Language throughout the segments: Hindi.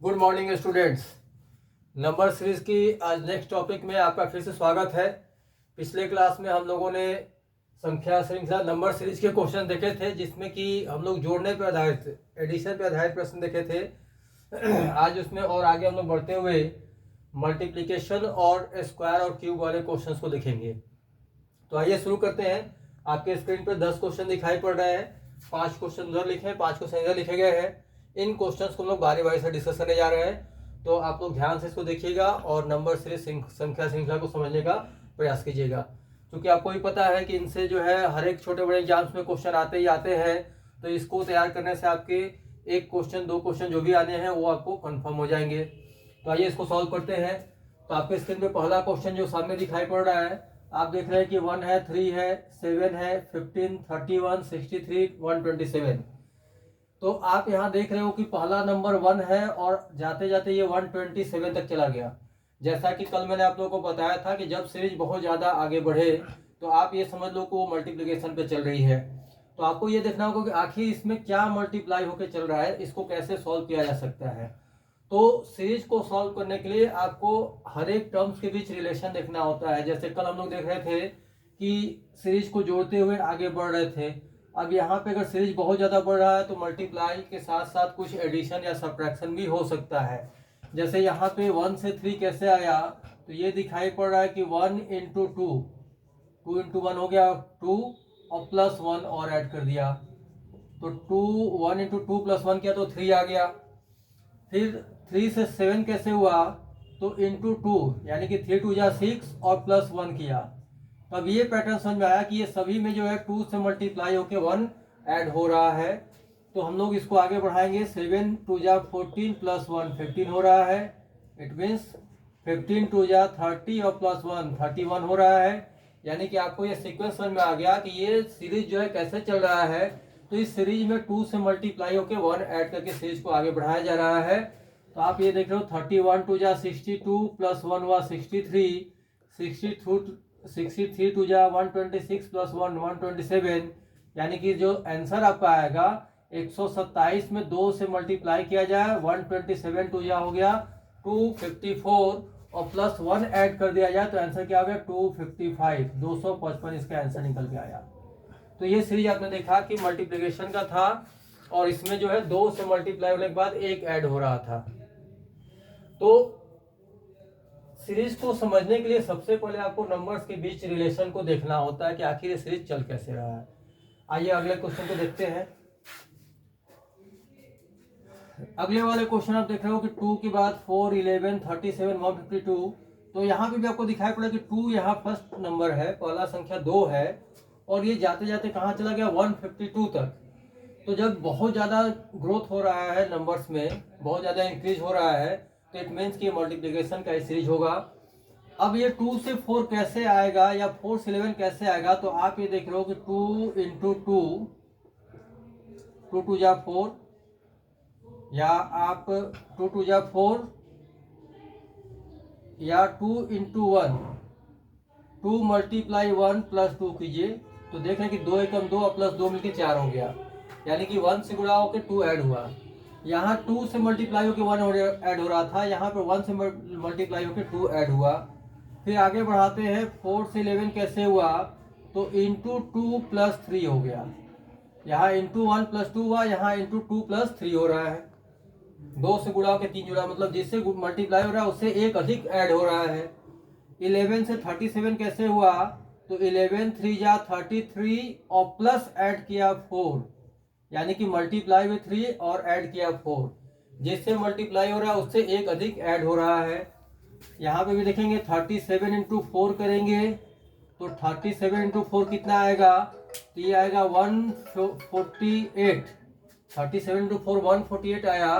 Good morning students. Number series की आज नेक्स्ट टॉपिक में आपका फिर से स्वागत है। पिछले क्लास में हम लोगों ने संख्या श्रृंखला नंबर सीरीज के क्वेश्चन देखे थे, जिसमें कि हम लोग जोड़ने पर आधारित एडिशन पर आधारित प्रश्न देखे थे। आज उसमें और आगे हम लोग बढ़ते हुए मल्टीप्लिकेशन और स्क्वायर और क्यूब वाले क्वेश्चंस को देखेंगे। तो आइए शुरू करते हैं। आपके स्क्रीन पर 10 क्वेश्चन दिखाई पड़ रहे हैं। 5 क्वेश्चन उधर लिखे हैं, 5 क्वेश्चन इधर लिखे गए हैं। इन क्वेश्चंस को हम लोग बारी बारी से डिस्कस करने जा रहे हैं, तो आप लोग ध्यान से इसको देखिएगा और नंबर सीरीज संख्या श्रृंखला को समझने का प्रयास कीजिएगा। क्योंकि आपको भी पता है कि इनसे जो है हर एक छोटे बड़े एग्जाम्स में क्वेश्चन आते ही आते हैं, तो इसको तैयार करने से आपके एक क्वेश्चन 2 क्वेश्चन जो भी आने हैं वो आपको कन्फर्म हो जाएंगे। तो आइए इसको सॉल्व करते हैं। तो आपके स्क्रीन पे पहला क्वेश्चन जो सामने दिखाई पड़ रहा है, आप देख रहे हैं कि 1 है, 3 है, 7 है, 15, 31, 63, 127। तो आप यहाँ देख रहे हो कि पहला नंबर 1 है और जाते जाते ये 127 तक चला गया। जैसा कि कल मैंने आप लोगों को बताया था कि जब सीरीज बहुत ज़्यादा आगे बढ़े तो आप ये समझ लो कि वो मल्टीप्लिकेशन पे चल रही है। तो आपको ये देखना होगा कि आखिर इसमें क्या मल्टीप्लाई होकर चल रहा है, इसको कैसे सॉल्व किया जा सकता है। तो सीरीज को सॉल्व करने के लिए आपको हर एक टर्म्स के बीच रिलेशन देखना होता है। जैसे कल हम लोग देख रहे थे कि सीरीज को जोड़ते हुए आगे बढ़ रहे थे। अब यहाँ पे अगर सीरीज बहुत ज़्यादा बढ़ रहा है तो मल्टीप्लाई के साथ साथ कुछ एडिशन या सब्ट्रैक्शन भी हो सकता है। जैसे यहाँ पे 1 से 3 कैसे आया, तो ये दिखाई पड़ रहा है कि 1 इंटू 2, 2 इंटू 1 हो गया 2 और प्लस 1 और ऐड कर दिया, तो 1 इंटू 2 प्लस 1 किया तो 3 आ गया। फिर 3 से 7 कैसे हुआ, तो इंटू 2 यानी कि 3 2 जा 6 और प्लस 1 किया। तब ये पैटर्न समझ में आया कि ये सभी में जो है 2 से मल्टीप्लाई होके 1 ऐड हो रहा है। तो हम लोग इसको आगे बढ़ाएंगे। 7 2 जा 14 प्लस 1 15 हो रहा है। इट मीन्स 15 2 जा 30 और प्लस 1 31 हो रहा है। यानी कि आपको ये सीक्वेंस समझ में आ गया कि ये सीरीज जो है कैसे चल रहा है। तो इस सीरीज में 2 से मल्टीप्लाई होके 1 ऐड करके सीरीज को आगे बढ़ाया जा रहा है। तो आप ये देख रहे हो 31 2 जा 62 प्लस 1 हुआ 63, 63 2 जा 126 प्लस 1 127। यानी कि जो आंसर आपका आएगा 127 में 2 से मल्टीप्लाई किया जाए, 127 2 जा हो गया 254 और प्लस 1 ऐड कर दिया जाए तो आंसर क्या हो गया 255, 255 इसका आंसर निकल के आया। तो ये सीरीज आपने देखा कि मल्टीप्लिकेशन का था और इसमें जो है 2 से मल्टीप्लाई होने के बाद 1 ऐड हो रहा था। तो सीरीज को समझने के लिए सबसे पहले आपको नंबर्स के बीच रिलेशन को देखना होता है कि आखिर ये सीरीज चल कैसे रहा है। आइए अगले क्वेश्चन को देखते हैं। अगले वाले क्वेश्चन आप देख रहे हो कि 2 के बाद 4 11 37 152। तो यहाँ पे भी आपको दिखाई पड़ा कि 2 यहाँ फर्स्ट नंबर है, पहला संख्या 2 है और ये जाते जाते कहाँ चला गया 152 तक। तो जब बहुत ज़्यादा ग्रोथ हो रहा है नंबर्स में, बहुत ज़्यादा इंक्रीज हो रहा है, तो इट मीन्स कि मल्टीप्लिकेशन का सीरीज होगा। अब ये 2 से 4 कैसे आएगा या 4 से 11 कैसे आएगा, तो आप ये देख रहे हो कि 2 इंटू 2, 2 2 जा 4, या आप 2 2 जा 4 या 2 इंटू 1, 2 मल्टीप्लाई 1 प्लस 2 कीजिए तो देख रहे हैं कि 2 एकम 2 और प्लस 2 मिलकर 4 हो गया। यानी कि 1 से गुणा होकर 2 ऐड हुआ। यहाँ 2 से मल्टीप्लाई होकर 1 ऐड हो रहा था, यहाँ पर 1 से मल्टीप्लाई होकर 2 ऐड हुआ। फिर आगे बढ़ाते हैं, 4 से 11 कैसे हुआ, तो इंटू 2 प्लस 3 हो गया। यहाँ इंटू 1 प्लस 2 हुआ, यहाँ इंटू 2 प्लस 3 हो रहा है। 2 से गुणा होकर 3 जुड़ा, मतलब जिससे मल्टीप्लाई हो रहा है उससे एक अधिक ऐड हो रहा है। 11 से 37 कैसे हुआ, तो 11 3 जा 33 और प्लस ऐड किया 4, यानी कि मल्टीप्लाई में 3 और ऐड किया 4, जिससे मल्टीप्लाई हो रहा है उससे एक अधिक ऐड हो रहा है। यहाँ पे भी देखेंगे 37 इंटू 4 करेंगे तो 37 इंटू 4 कितना आएगा, तो ये आएगा 148। 37 इंटू 4 148 आया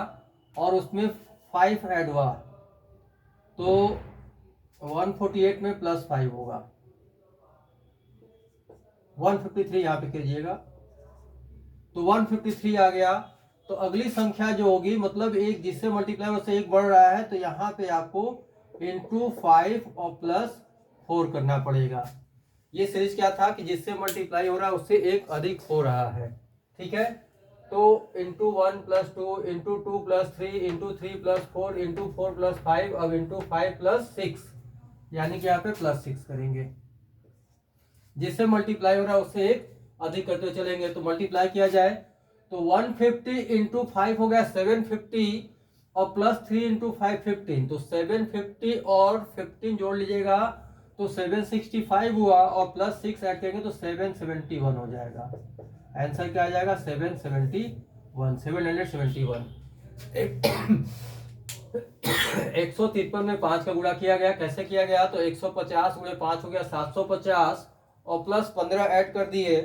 और उसमें 5 ऐड हुआ, तो 148 में प्लस 5 होगा, 153 यहाँ पे कीजिएगा, तो 153 आ गया। तो अगली संख्या जो होगी, मतलब एक जिससे मल्टीप्लाई उससे एक बढ़ रहा है, तो यहाँ पे आपको इंटू 5 और प्लस 4 करना पड़ेगा। ये सीरीज क्या था कि जिससे मल्टीप्लाई हो रहा है उससे एक अधिक हो रहा है। ठीक है, तो into 1 plus 2 into 2 plus 3 into 3 plus 4 into 4 plus 5 अब इंटू 5 प्लस 6, यानी कि यहाँ पे प्लस 6 करेंगे। जिससे मल्टीप्लाई हो रहा है उससे एक अधिक करते चलेंगे। तो मल्टीप्लाई किया जाए तो 150 इंटू 5 हो गया 750 और प्लस 3 इंटू 5 15, तो 750 और 15 जोड़ लीजिएगा तो 765 हुआ और प्लस 6 ऐड करेंगे तो 771 हो जाएगा। आंसर क्या आ जाएगा 771। 153 में 5 का गुणा किया गया। कैसे किया गया? तो 150 गुणे 5 हो गया 750 और प्लस 15 ऐड कर दिए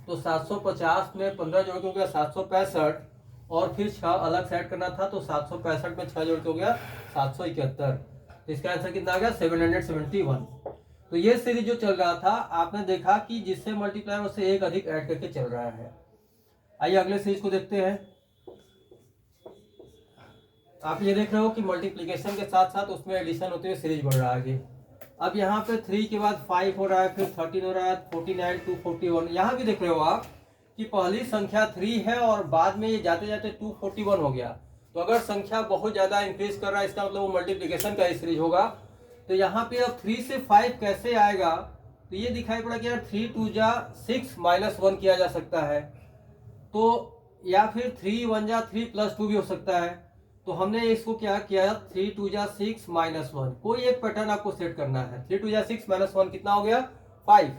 तो 750 में 15 जोड़ के हो गया 765 और फिर 6 अलग से ऐड करना था तो 765 में 6 जोड़ के हो गया 771। तो इसका आंसर कितना आ गया 771। तो ये सीरीज जो चल रहा था आपने देखा कि जिससे मल्टीप्लाई उससे एक अधिक ऐड करके चल रहा है। आइए अगले सीरीज को देखते हैं। आप ये देख रहे हो कि मल्टीप्लिकेशन के साथ साथ उसमें एडिशन होते हुए सीरीज बढ़ रहा है आगे। अब यहाँ पे 3 के बाद 5 हो रहा है, फिर 13 हो रहा है, 49 241। यहाँ भी देख रहे हो आप कि पहली संख्या 3 है और बाद में ये जाते जाते 241 हो गया। तो अगर संख्या बहुत ज्यादा इंक्रीज कर रहा है इसका मतलब वो मल्टीप्लिकेशन का सीरीज होगा। तो यहाँ पे अब 3 से 5 कैसे आएगा? तो ये दिखाई पड़ा कि यार 3 2 जा 6 माइनस 1 किया जा सकता है, तो या फिर 3 1 जा 3 प्लस 2 भी हो सकता है। तो हमने इसको क्या किया 3 2 जा 6 माइनस 1, कोई एक पैटर्न आपको सेट करना है। 3 2 जा 6 माइनस 1 कितना हो गया 5।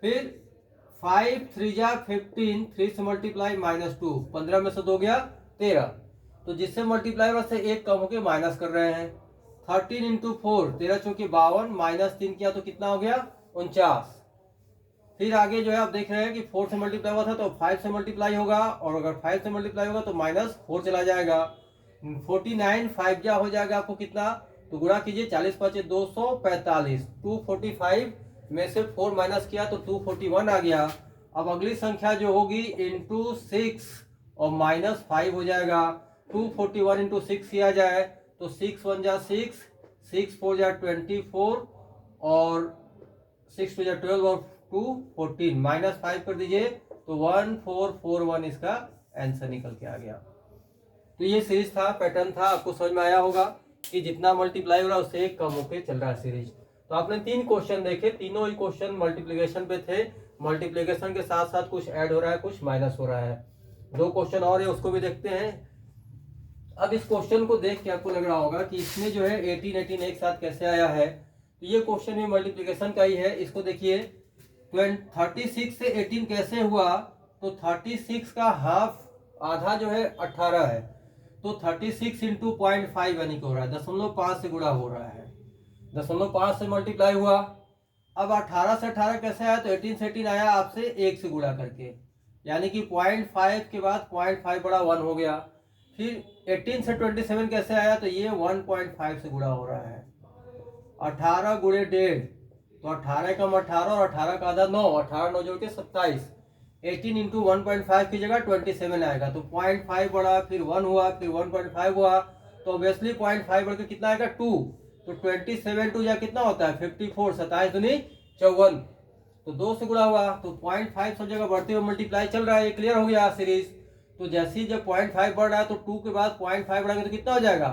फिर 5 3 जा 15, 3 से मल्टीप्लाई माइनस 2, 15 में से 2 गया 13। तो जिससे मल्टीप्लाई वैसे एक कम होकर माइनस कर रहे हैं। 13 इंटू 4 13 चौके 52 माइनस 3 किया तो कितना हो गया 49। फिर आगे जो है आप देख रहे हैं कि 4 से मल्टीप्लाई हुआ था तो 5 से मल्टीप्लाई होगा और अगर 5 से मल्टीप्लाई होगा तो माइनस 4 चला जाएगा। 49 5 जा हो जाएगा आपको कितना? तो गुणा कीजिए 40 5 245। 245 में से 4 माइनस किया तो 241 आ गया। अब अगली संख्या जो होगी इंटू 6 और माइनस 5 हो जाएगा। 241 इंटू 6 किया जाए तो 6 1 जा 6, 6 4 जा 24 और 6 2 जा 12 और 2 14 माइनस 5 कर दीजिए तो 1441 इसका आंसर निकल के आ गया। तो ये सीरीज था, पैटर्न था, आपको समझ में आया होगा कि जितना मल्टीप्लाई हो रहा है उससे एक कम होकर चल रहा है सीरीज। तो आपने 3 क्वेश्चन देखे, तीनों ही क्वेश्चन मल्टीप्लिकेशन पे थे। मल्टीप्लिकेशन के साथ साथ कुछ ऐड हो रहा है कुछ माइनस हो रहा है। 2 क्वेश्चन और है उसको भी देखते हैं। अब इस क्वेश्चन को देख के आपको लग रहा होगा कि इसमें जो है 18 18 एक साथ कैसे आया है। तो ये क्वेश्चन भी मल्टीप्लिकेशन का ही है। इसको देखिए 36 से 18 कैसे हुआ? तो 36 का हाफ आधा जो है 18 है, तो 36 इंटू 0.5 यानी कि हो रहा है 0.5 से गुणा हो रहा है, 0.5 से मल्टीप्लाई हुआ। अब 18 से 18 कैसे आया? तो 18 से 18 आया आपसे 1 से गुणा करके, यानी कि 0.5 के बाद 0.5 बड़ा 1 हो गया। फिर 18 से 27 कैसे आया? तो ये 1.5 से गुणा हो रहा है। 18 गुणे 1.5 तो 18 कम 18 और 18 का आधा 9, 18 9 जोड़ के 27। 18 इंटू 1.5 की जगह 27 आएगा तो 0.5 बढ़ा, फिर 1 हुआ, फिर 1.5 हुआ, तो ऑब्वियसली 0.5 बढ़ के कितना आएगा 2। तो 27 टू या कितना होता है 54, 27 दूनी 54, तो 2 से गुणा हुआ तो 0.5 सब जगह बढ़ते हुए मल्टीप्लाई चल रहा है। ये क्लियर हो गया सीरीज। तो जैसे ही जब 0.5 बढ़ रहा है तो 2 के बाद 0.5 बढ़ाएंगे तो कितना हो जाएगा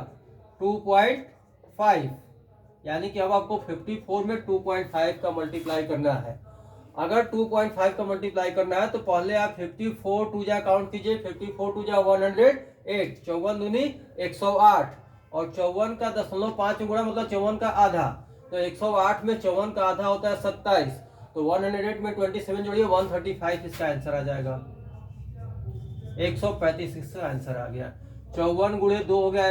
2.5, यानी कि अब आपको 54 में 2.5 का मल्टीप्लाई करना है। अगर 2.5 का मल्टीप्लाई करना है तो पहले आप 54 टू जा काउंट कीजिए, 54 टू जा 108, 54 दूनी 108 और 54 का 0.5 गुणा मतलब 54 का आधा, तो 108 में 54 का आधा होता है 27, तो 108 में 27 जोड़िए 135 इसका आंसर आ जाएगा। 135 इसका आंसर आ गया। 54 गुणे 2 हो गया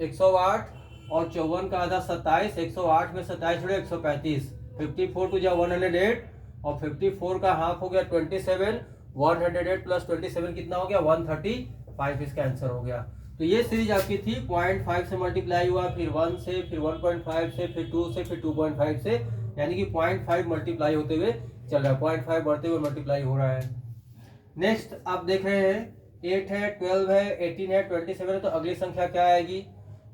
108 और 54 का आधा 27, 108 में 27 जोड़े 135, 54 टू जा 108 और 54 का हाफ हो गया 27, 108 प्लस 27 कितना हो गया 135 इसका आंसर हो गया। तो ये सीरीज आपकी थी 0.5 से मल्टीप्लाई हुआ, फिर 1 से, फिर 1.5 से, फिर 2 से, फिर 2.5 से, यानी कि 0.5 मल्टीप्लाई होते हुए चल रहा है, 0.5 बढ़ते हुए मल्टीप्लाई हो रहा है। नेक्स्ट आप देख रहे हैं 8 है, 12 है, 18 है, 27 है, तो अगली संख्या क्या आएगी?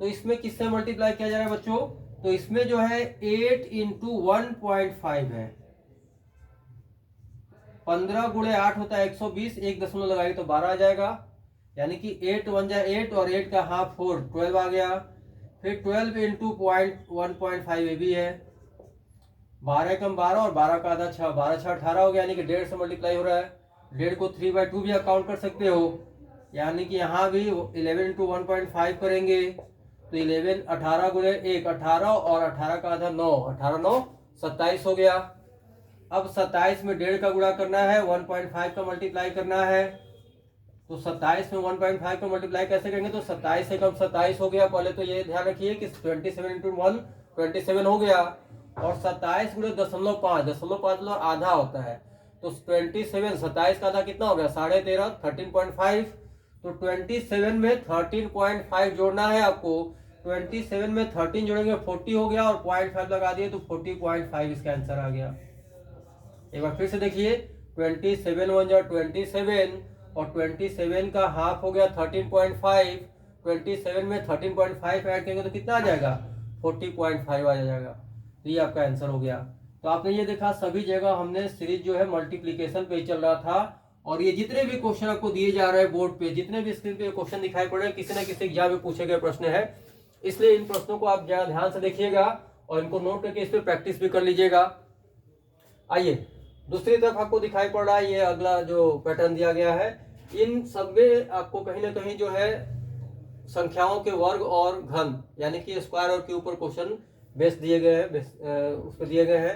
तो इसमें किससे मल्टीप्लाई किया जा रहा है बच्चों? तो इसमें जो है 8 इंटू 1.5 है, 15 गुणे 8 होता है 120, एक दशमलव लगाएंगे तो 12 आ जाएगा, यानी कि 8 1 जा 8 और 8 का हाफ 4 12 आ गया। फिर 12 इंटू 1.5 ये भी है, 12 कम 12 और 12 का आधा 6, 12 6 18 हो गया, यानी कि 1.5 से मल्टीप्लाई हो रहा है। 1.5 को 3/2 भी आप काउंट कर सकते हो, यानी कि यहाँ भी 11 इंटू 1.5 करेंगे तो 11 18 गुणे 1 18 और 18 का आधा 9, 18 9 27 हो गया। अब 27 में 1.5 का गुणा करना है, 1.5 का मल्टीप्लाई करना है, तो 27 में 1.5 का मल्टीप्लाई कैसे करेंगे, तो 27 से कम 27 हो गया। पहले तो ये ध्यान रखिए कि 27 इंटू 1 27 हो गया, और 27 गुणे 0.5 0.5 आधा होता है, तो 27 27 का आधा कितना हो गया 13.5 13.5, तो 27 में 13.5 जोड़ना है आपको। 27 में 13 जोड़ेंगे 40 हो गया, और 0.5 लगा दिए तो 40.5 इसका आंसर आ गया। एक बार फिर से देखिए, 27 1 जा 27 और 27 का हाफ हो गया 13.5, 27 में 13.5 ऐड करेंगे तो कितना आ जाएगा 40.5 आ जाएगा। तो ये आपका आंसर हो गया। तो आपने ये देखा सभी जगह हमने सीरीज जो है मल्टीप्लीकेशन पे चल रहा था, और ये जितने भी क्वेश्चन आपको दिए जा रहे हैं बोर्ड पे, जितने भी स्क्रीन पे क्वेश्चन दिखाई पड़ रहे हैं, किसी न किसी एग्जाम में पूछे गए प्रश्न है, इसलिए इन प्रश्नों को आप ज्यादा ध्यान से देखिएगा और इनको नोट करके इस पर प्रैक्टिस भी कर लीजिएगा। आइए दूसरी तरफ आपको दिखाई पड़ रहा है ये अगला जो पैटर्न दिया गया है, इन सब में आपको कहीं ना कहीं जो है संख्याओं के वर्ग और घन यानी कि स्क्वायर और क्यूब पर क्वेश्चन बेस दिए गए हैं, उस पर दिए गए हैं।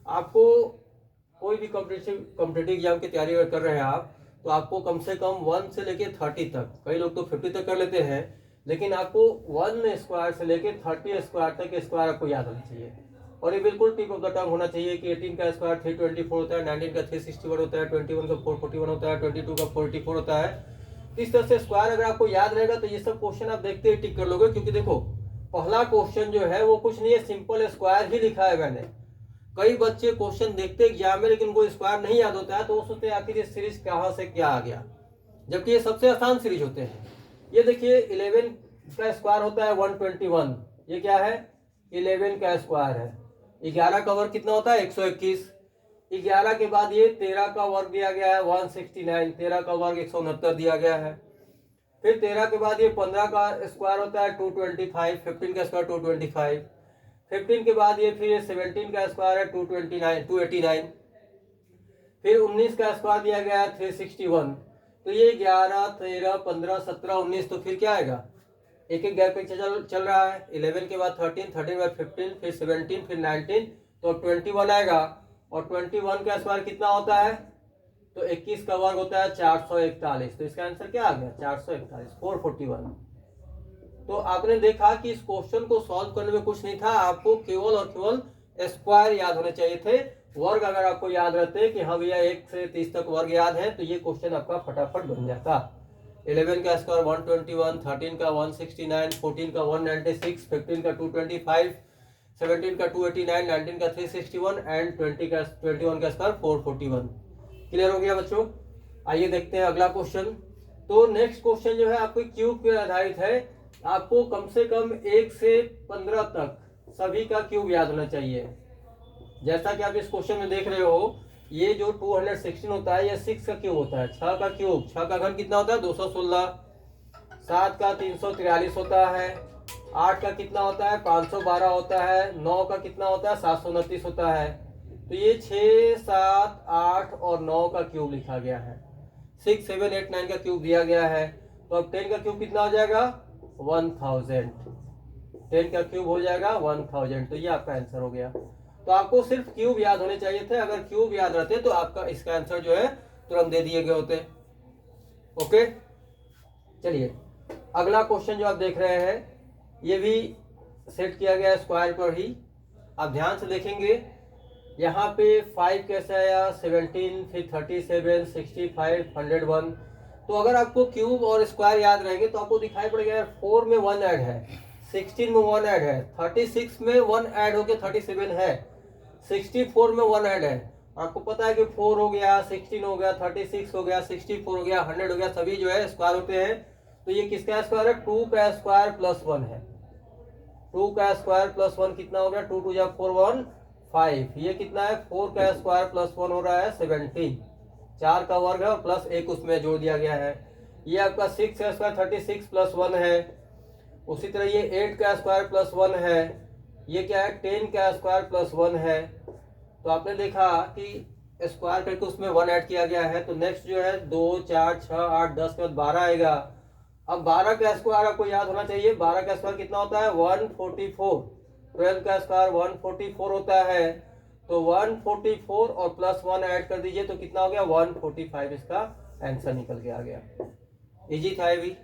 आपको कोई भी कॉम्पिटिटिव एग्जाम की तैयारी अगर कर रहे हैं आप, तो आपको कम से कम 1 से लेके 30 तक, कई लोग तो 50 तक कर लेते हैं, लेकिन आपको 1 स्क्वायर से लेके 30 स्क्वायर तक स्क्वायर आपको याद होना चाहिए। और ये बिल्कुल टिप ऑफ द टंग होना चाहिए कि 18 का स्क्वायर 324 होता है, 19 का 361 होता है, 21 का 441 होता है, 22 का 44 होता है। इस तरह से स्क्वायर अगर आपको याद रहेगा तो ये सब क्वेश्चन आप देखते ही टिक कर लोगे, क्योंकि देखो पहला क्वेश्चन जो है वो कुछ नहीं है, सिंपल स्क्वायर ही लिखा है मैंने। कई बच्चे क्वेश्चन देखते एग्जाम में लेकिन उनको स्क्वायर नहीं याद होता है, तो वो सोचते हैं आखिर ये सीरीज कहाँ से क्या आ गया, जबकि ये सबसे आसान सीरीज होते हैं। ये देखिए 11 का स्क्वायर होता है 121, ये क्या है 11 का स्क्वायर है। 11 का वर्ग कितना होता है 121, 11 के बाद ये 13 का वर्ग दिया गया है 169, 13 का वर्ग 169 दिया गया है। फिर 13 के बाद ये 15 का स्क्वायर होता है 225, 15 का स्क्वायर 225, 15 के बाद ये फिर 17 का स्क्वायर है 289, फिर 19 का स्क्वायर दिया गया है 361। तो ये 11 13 15 17 19, तो फिर क्या आएगा एक एक गैप पे चल रहा है। 11 के बाद 13, 13 के बाद 15, फिर 17, फिर 19, तो 21 आएगा। और 21 का स्क्वायर कितना होता है, तो 21 का वर्ग होता है 441, तो इसका आंसर क्या आ गया 441 441। तो आपने देखा कि इस क्वेश्चन को सॉल्व करने में कुछ नहीं था, आपको केवल और केवल स्क्वायर याद होने चाहिए थे। वर्ग अगर आपको याद रहते कि हाँ भैया 1 से 30 तक वर्ग याद है, तो ये क्वेश्चन आपका फटाफट बन जाता। 11 का स्क्वायर 121, 13 का 169, 14 का 196, 15 का 225, 17 का 289, 19 का 361 एंड 21 का स्क्वायर 441। क्लियर हो गया बच्चों। आइए देखते हैं अगला क्वेश्चन। तो नेक्स्ट क्वेश्चन जो है आपको क्यूब पे आधारित है। आपको कम से कम 1 से 15 तक सभी का क्यूब याद होना चाहिए। जैसा कि आप इस क्वेश्चन में देख रहे हो, ये जो 216 होता है ये 6 का क्यूब होता है। 6 का क्यूब, 6 का घन कितना होता है 216, 7 का 343 होता है, 8 का कितना होता है 512 होता है, 9 का कितना होता है 729 होता है। तो ये 6 7 8 और 9 का क्यूब लिखा गया है। 6 7 8 9 का क्यूब दिया गया है। तो अब 10 का क्यूब कितना हो जाएगा 1000, 10 का क्यूब हो जाएगा 1000। तो ये आपका आंसर हो गया। तो आपको सिर्फ क्यूब याद होने चाहिए थे। अगर क्यूब याद रहते तो आपका इसका आंसर जो है तुरंत दे दिए गए होते। ओके, चलिए अगला क्वेश्चन जो आप देख रहे हैं ये भी सेट किया गया स्क्वायर पर ही। आप ध्यान से देखेंगे यहाँ पे 5 कैसे आया, 17, फिर 37, 65, 101। तो अगर आपको क्यूब और स्क्वायर याद रहेंगे तो आपको दिखाई पड़ेगा 4 में 1 ऐड है, 16 में 1 ऐड है, 36 में 1 ऐड होके 37 है, 64 में 1 ऐड है। आपको पता है कि 4 हो गया, 16 हो गया, 36 हो गया, 64 हो गया, 100 हो गया, सभी जो है स्क्वायर होते हैं। तो ये किसका स्क्वायर है 2 का स्क्वायर प्लस 1 है। 2 का स्क्वायर प्लस 1 कितना हो गया 2 2 जा 4 1 5। ये कितना है 4 का स्क्वायर प्लस 1 हो रहा है 17। 4 का वर्ग है और प्लस 1 उसमें जोड़ दिया गया है। ये आपका 6 का स्क्वायर 36 प्लस 1 है। उसी तरह ये 8 का स्क्वायर प्लस 1 है। ये क्या है 10 का स्क्वायर प्लस 1 है। तो आपने देखा कि स्क्वायर करके उसमें 1 ऐड किया गया है। तो नेक्स्ट जो है 2 4 6 8 10 के बाद 12 आएगा। अब 12 का स्क्वायर आपको याद होना चाहिए। 12 का स्क्वायर कितना होता है 144। 12 का स्क्वायर 144 होता है। तो 144 और प्लस 1 ऐड कर दीजिए तो कितना हो गया 145। इसका आंसर निकल के आ गया। इजी था ये भी।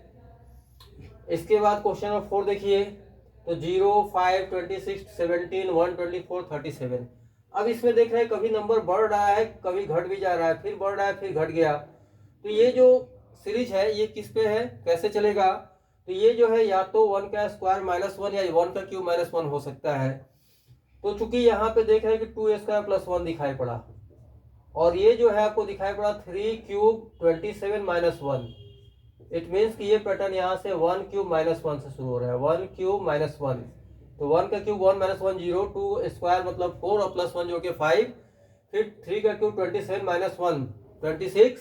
इसके बाद क्वेश्चन नंबर 4 देखिए। तो 0 5 26 17 124 37। अब इसमें देख रहे हैं कभी नंबर बढ़ रहा है कभी घट भी जा रहा है, फिर बढ़ रहा है फिर घट गया। तो ये जो सीरीज है ये किस पे है, कैसे चलेगा? तो ये जो है या तो 1 का स्क्वायर माइनस 1 या 1 का क्यूब माइनस 1 हो सकता है। तो चूंकि यहाँ पे देख रहे हैं कि 2 स्क्वायर प्लस 1 दिखाई पड़ा और ये जो है आपको दिखाई पड़ा 3 क्यूब 27 माइनस 1। इट मीन्स कि ये पैटर्न यहाँ से 1 क्यूब माइनस 1 से शुरू हो रहा है। 1 क्यूब माइनस 1, तो 1 का क्यूब 1 माइनस 1 0, 2 स्क्वायर मतलब 4 और प्लस 1 जो कि 5, फिर 3 का क्यूब 27 माइनस 1 26,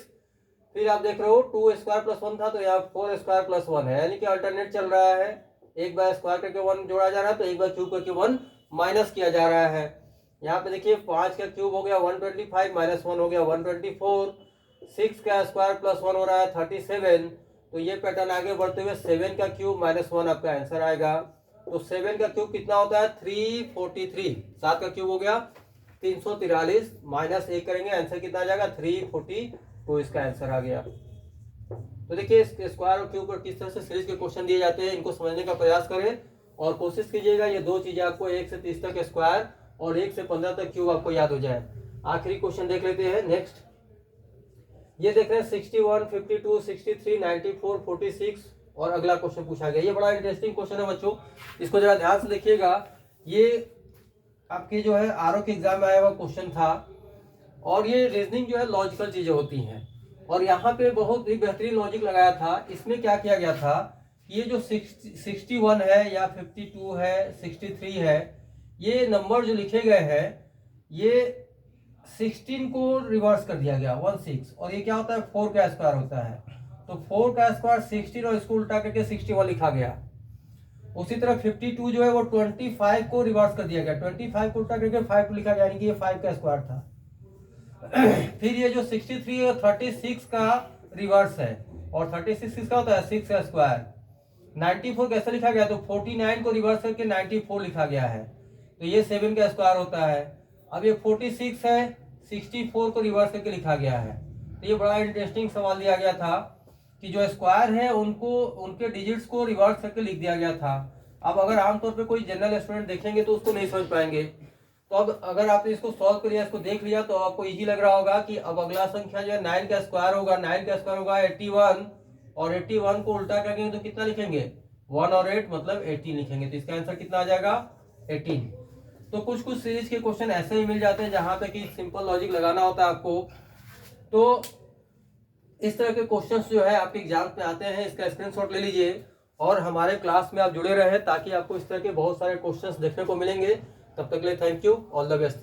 फिर आप देख रहे हो 2 स्क्वायर प्लस 1 था तो यहाँ 4 स्क्वायर प्लस 1 है, यानी कि अल्टरनेट चल रहा है। एक बार स्क्वायर करके 1 जोड़ा जा रहा है तो एक बार क्यूब करके 1 माइनस किया जा रहा है। यहाँ पे देखिए 5 का क्यूब हो गया 125 माइनस 1 हो गया 124, 6 का स्क्वायर प्लस 1 हो रहा है 37। तो ये पैटर्न आगे बढ़ते हुए 7 का क्यूब माइनस 1 आपका आंसर आएगा। तो 7 का क्यूब कितना होता है 343। 7 का क्यूब हो गया 343, माइनस 1 करेंगे आंसर कितना आ जाएगा 340। तो इसका आंसर आ गया। तो देखिए स्क्वायर और क्यूब पर किस तरह से सीरीज के क्वेश्चन दिए जाते हैं, इनको समझने का प्रयास करें और कोशिश कीजिएगा ये दो चीजें आपको 1 से 30 तक स्क्वायर और 1 से 15 तक क्यूब आपको याद हो जाए। आखिरी क्वेश्चन देख लेते हैं। नेक्स्ट ये देख रहे हैं 61 52 63 94 46 और अगला क्वेश्चन पूछा गया। ये बड़ा इंटरेस्टिंग क्वेश्चन है बच्चों, इसको जरा ध्यान से देखिएगा। ये आपके जो है आरओ के एग्जाम में आया हुआ क्वेश्चन था और ये रीजनिंग जो है लॉजिकल चीजें होती हैं और यहाँ पे बहुत ही बेहतरीन लॉजिक लगाया था। इसमें क्या किया गया था, ये जो 61 है या 52 है 63 है, ये नंबर जो लिखे गए हैं ये 16 को रिवर्स कर दिया गया 16, और ये क्या होता है 4 का स्क्वायर होता है। तो 4 का स्क्वायर 16 और इसको उल्टा करके 61 लिखा गया। उसी तरह 52 जो है वो 25 को रिवर्स कर दिया गया, 25 को उल्टा करके 5 लिखा गया, यानी कि ये 5 का स्क्वायर था। फिर ये जो 63 है 36 का रिवर्स है और 36 किसका होता है 6 का स्क्वायर। 94 कैसे लिखा गया, तो 49 को रिवर्स करके 94 लिखा गया है, तो ये 7 का स्क्वायर होता है। अब ये 46 है 64 को रिवर्स करके लिखा गया है। तो ये बड़ा इंटरेस्टिंग सवाल दिया गया था कि जो स्क्वायर है उनको उनके डिजिट्स को रिवर्स करके लिख दिया गया था। अब अगर आमतौर पे कोई जनरल स्टूडेंट देखेंगे तो उसको नहीं समझ पाएंगे। तो अब अगर आपने इसको सॉल्व कर लिया, इसको देख लिया, तो आपको इजी लग रहा होगा कि अब अगला संख्या जो है 9 का स्क्वायर होगा। 9 का स्क्वायर होगा 81 और 81 को उल्टा करेंगे तो कितना लिखेंगे 1 और 8 मतलब 18 लिखेंगे। तो इसका आंसर कितना आ जाएगा 18। तो कुछ कुछ सीरीज के क्वेश्चन ऐसे ही मिल जाते हैं जहां पे कि सिंपल लॉजिक लगाना होता है आपको। तो इस तरह के क्वेश्चंस जो है आपके एग्जाम में आते हैं, इसका स्क्रीनशॉट ले लीजिए और हमारे क्लास में आप जुड़े रहे ताकि आपको इस तरह के बहुत सारे क्वेश्चंस देखने को मिलेंगे। तब तक के लिए thank you, all the best.